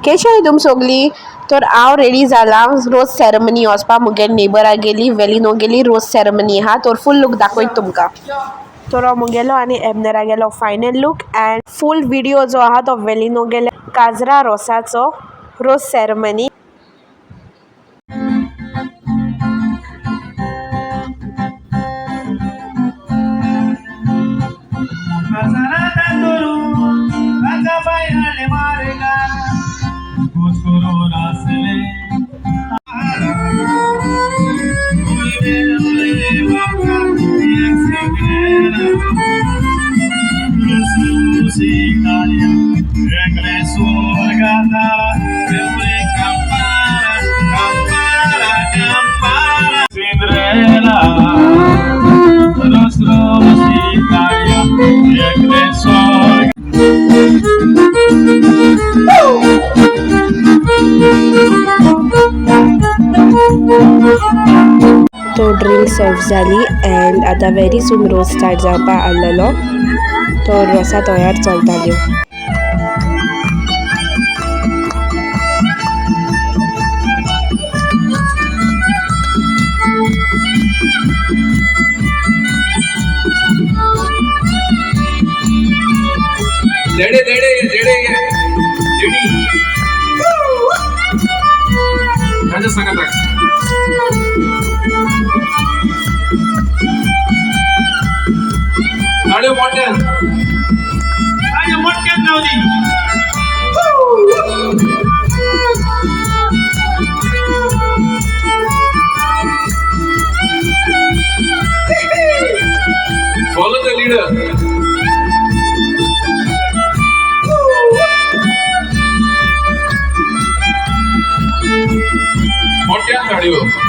केशव तुम सोगली तर हांव रेडी जाला रोज सेरेमनी वचपा मुगे नेबरा गेली वेलिनो गेली रोज सेरेमनी हा तर फुल लूक दाखयत तुमकां तर हांव मुगेलो आनी एबनरा गेलो final look and full video जो आहा तो वेलिनो गेल्या काजरा रोसाचो रोज सेरेमनी तो ड्रिंक सर्व जाली एंड आतां वेरी सून रोज स्टार्ट जावपा आसलेलो तो रोसा तयार चलताल्यो Follow the leader. मोठ्या गाडीवर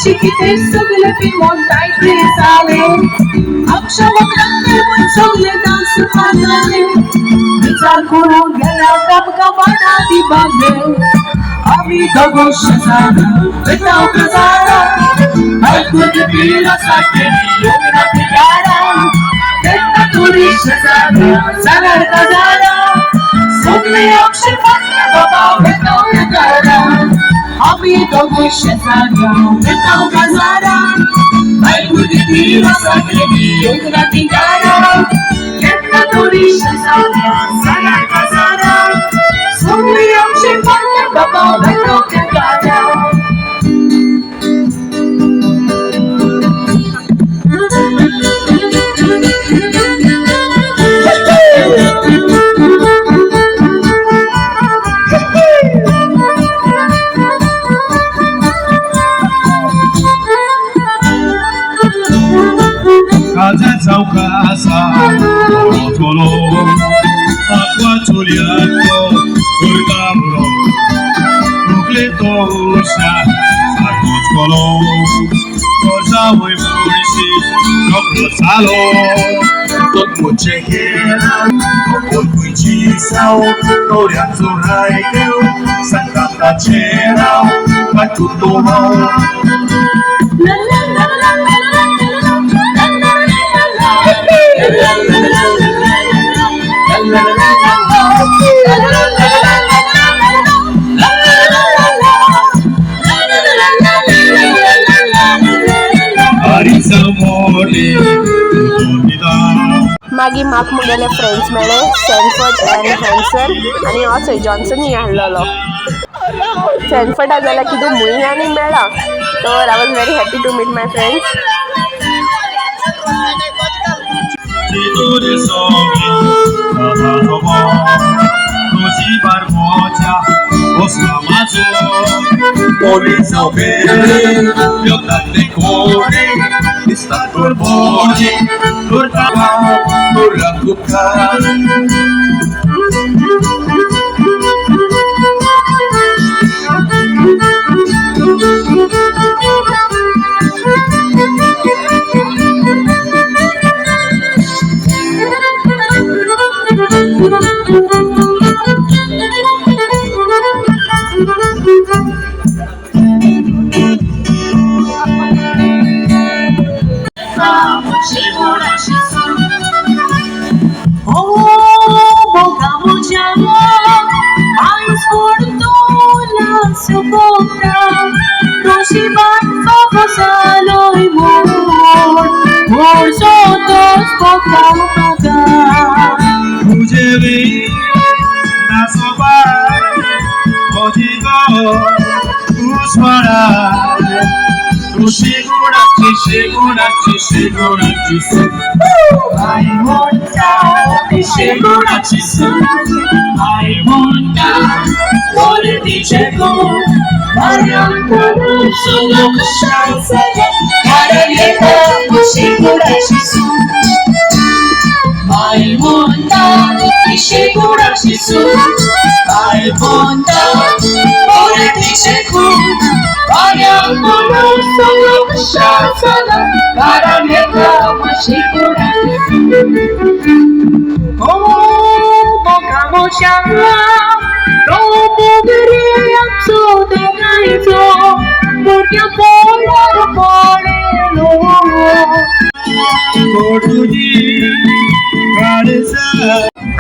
Chiquite sugle pimon tai sale akshama grande mun sugle dance panale bizar kuru gela kap kapana di bande ami dogo shazana betao kazara ai kud pila sate yogra pigara detta turi shazana sagar kazara sugle akshe patra baba betao kazara Ami dogo shazana betao kazara ai kud pila sate yogra pigara detta turi shazana sagar kazara sugle akshe patra baba betao kazara Casa, Tolo, Aqua Tuliaco, Urgamro, Ucletosha, Sarcolo, Cosa vuoi pulisi, Copro Salo, Tot Mucechera, Copro Cuicisau, Orianzo Raideu, Santa Tachera, Vai tutto mal. मागीर म्हाका मुगेले friends मेळ्ळे सॅनफर्ड and Hansen आनी हो थंय जॉन्सनूय आहलोलो. सॅनफर्डा जाल्यार कितें मुयी आनी मेळ्ळा. तर I was very happy to meet my friends.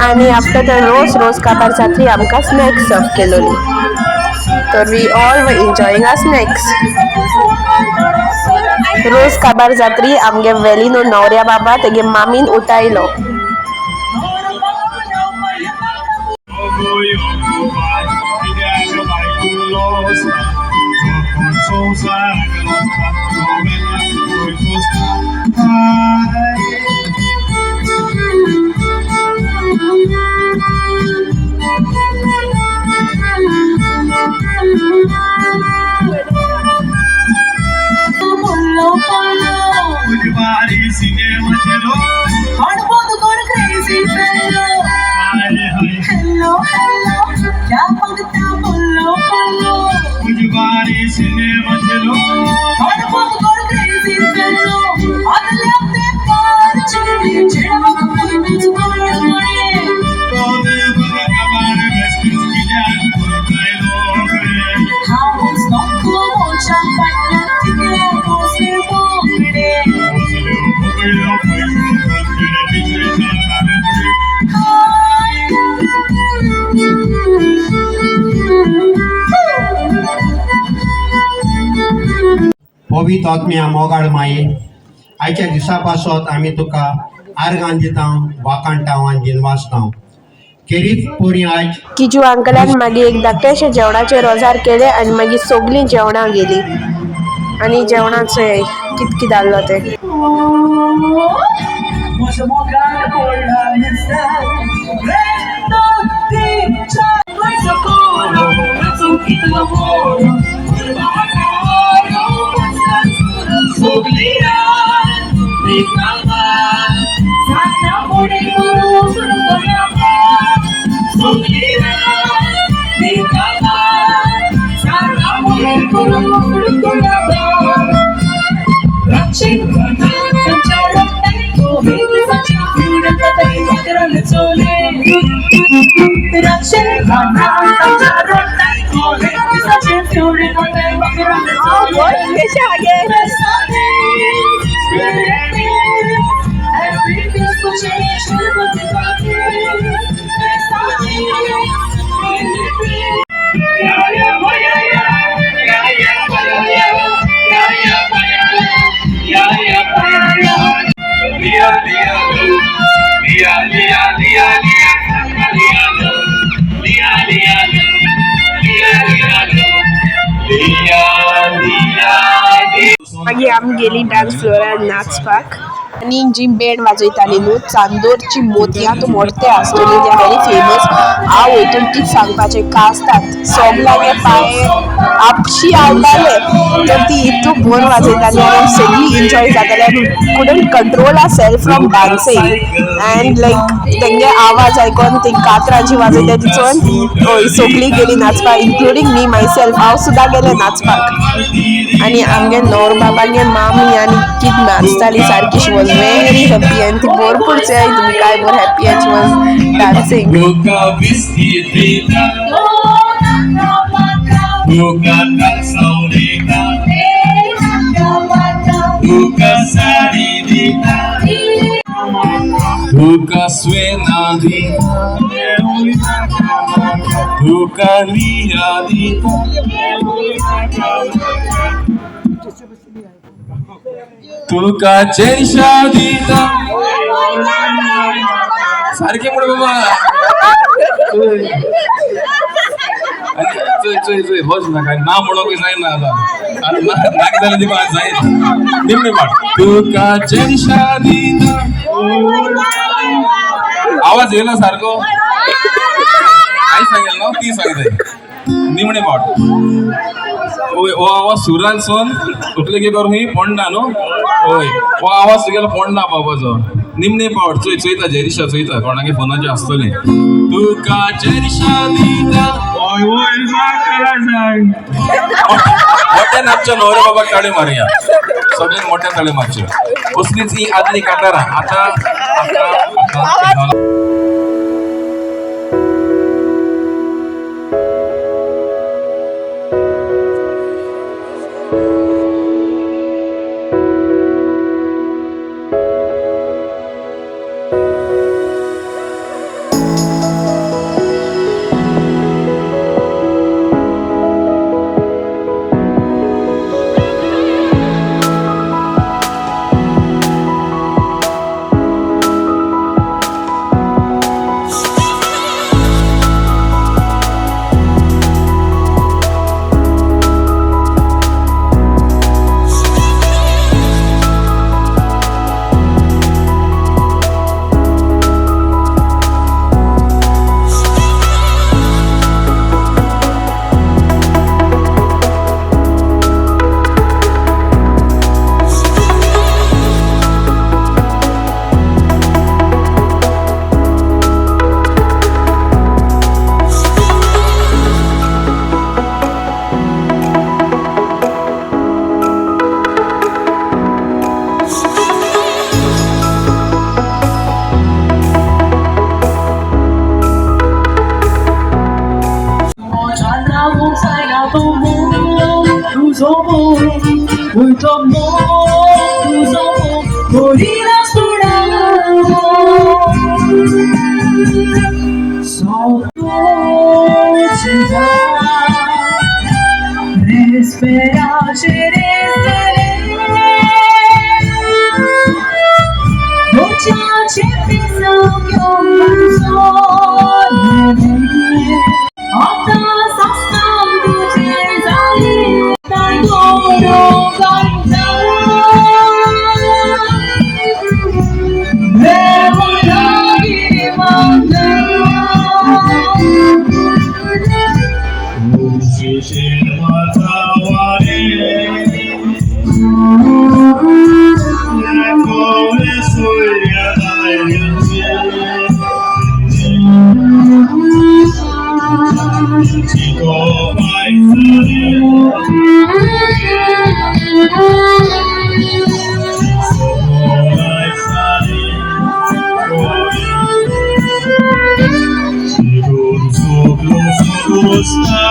आणि आफ्टर द रोज काबार जात्री आमकां स्नॅक्स सर्व केलोली. तर we all were enjoying our snacks. रोज काबार जात्री आमगे वेलीनो नवऱ्या बाबा तेगे मामीन उठायलो. पवित्र आत्म्या मोगाळ माये, आयच्या दिसा पासत आमी तुका आर्गां दिता, वाकाणटा दिन वाचता. केरीत पोरी आयज किजू अंकलान मागीर एक धाकटेशे जेवणाचे रोजार केले आनी मागीर सगळीं जेवणां गेली आनी जेवणाचे कितकी जाल्लो ते. मागीर आमी गेली डांस फ्लोरार नाचपाक आनी जी बँड वाजयताली न्हू चांदोरची मोतयां तूं मोडते आसतली दे व्हेरी फेमस हांव वयतून तीच सांगपाचें कास्ताक सोगल्यागे पांय आपशी आवताले तर ती इतू बरो वाजयताली आनी सगळीं एन्जॉय जाताली आनी couldn't control our self from dancing and like तेंगे आवाज आयकोन ती कातरां जी वाजयता ती चोवन सगळीं गेली नाचपाक इन्क्लुडींग मी मायसेल्फ हांव सुद्दां गेलें नाचपाक आनी आमगे नवरो बाबागे मामी आनी कित नाचताली सारकी शी वॉज व्हेरी हॅप्पी आनी ती भरपूर चोय तुमी काय बोर हॅप्पी आनी she was dancing Nunca vestida, nunca calçadita, nunca salidita, nunca suenadita, nunca liadita. तुका चेंशादीता सारखे पुढे बाबा चोय चोय बस नका ना म्हणून जायना आता नाक जालें ती बात जायना निमणे पाट तुका चेंशादीता आवाज येना सारको आई सांगेल ना ती सांगताय निमणे पाट ओय ओ आवाज सुरान सोन उठले की करून ही पोंडा न्हू ओय ओ आवाज तुगेलो पोंडा बाबाचो निमणे पावट चोय चोयता जेरिशा चोयता कोणागे फोनाचे आसतले तुका जेरिशा दिता ओय ओय साकरा सांग मोठ्या नाचच्या नवरे बाबा ताळे मारया सगळ्यांनी मोठ्या ताळे मारचे असलीच ही आदली काटारा आता Muito amor, muito amor, colinas douradas, saudade respirar, noite te pensão que eu Puxa,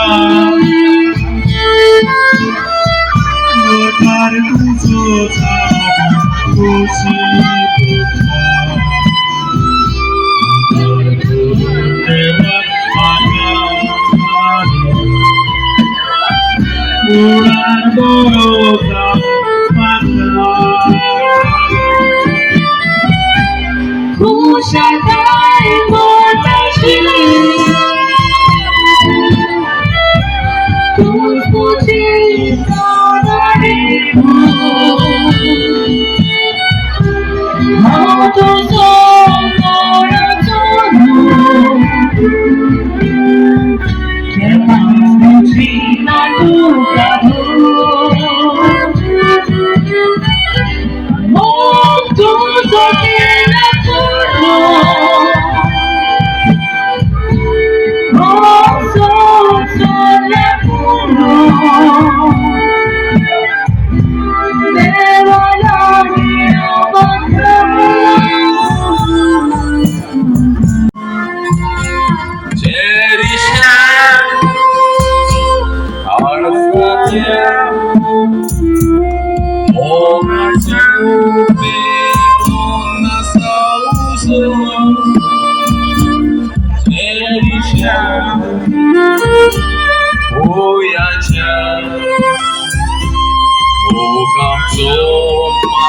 Soma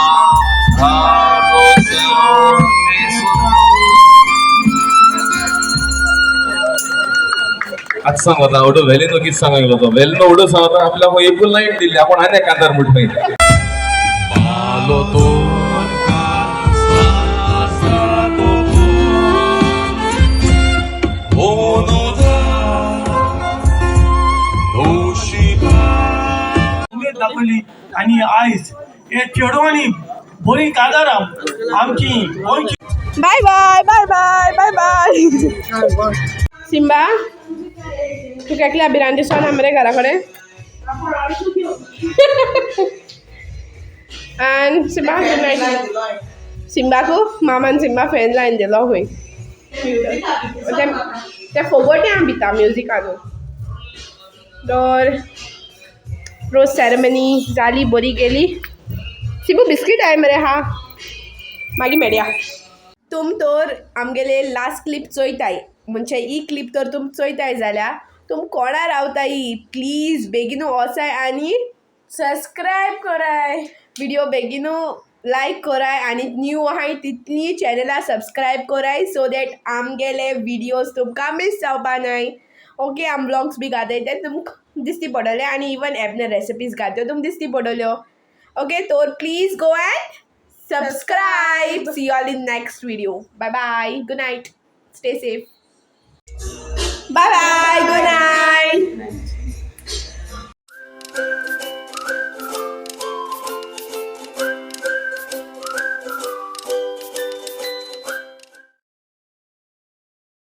Harosero Neso. आज सांगता उडो वेलीनो कित सांगायलो तो वेलीनो उडो सांगता आपल्या हो एकूण लाईट दिली आपण आने कांदार मुठ पहिले बालो तो उमेद दाखवली आणि आयज हे चेडवांनी बरी कादार आमची गोंयची bye bye bye bye bye bye Simba तू केकल्या बिरान दिसोन आमरे घरा कडेन and सिम्बा गुड नाईट सिम्बाकू मामान सिम्बा फॅन लायन दिलो खंय ते फोगोटे आमी भिता म्युजिकान तर रोज सेरेमनी जाली बरी गेली सिम्बू बिस्कीट हाय मरे हा मागीर मेळया तुम तर आमगेले लास्ट क्लिप चोयताय म्हणजे ही क्लिप तर तुम चोयताय जाल्यार तुम कोणा रावताय प्लीज बेगीनू वचाय आनी सबस्क्रायब कराय व्हिडिओ बेगीनू लायक कराय आनी न्यू आहाय तितली चॅनला सबस्क्रायब कराय सो दॅट आमगेले व्हिडिओज तुमकां मिस जावपा नाय ओके आम ब्लॉग्स बी घाताय ते तुमकां दिसती पडले आनी इवन एपने रेसिपीज घात्यो तुमकां दिसती पडल्यो ओके तर please go and subscribe. See you all in next video. Bye bye. Good night. Stay safe. Bye bye. Good night.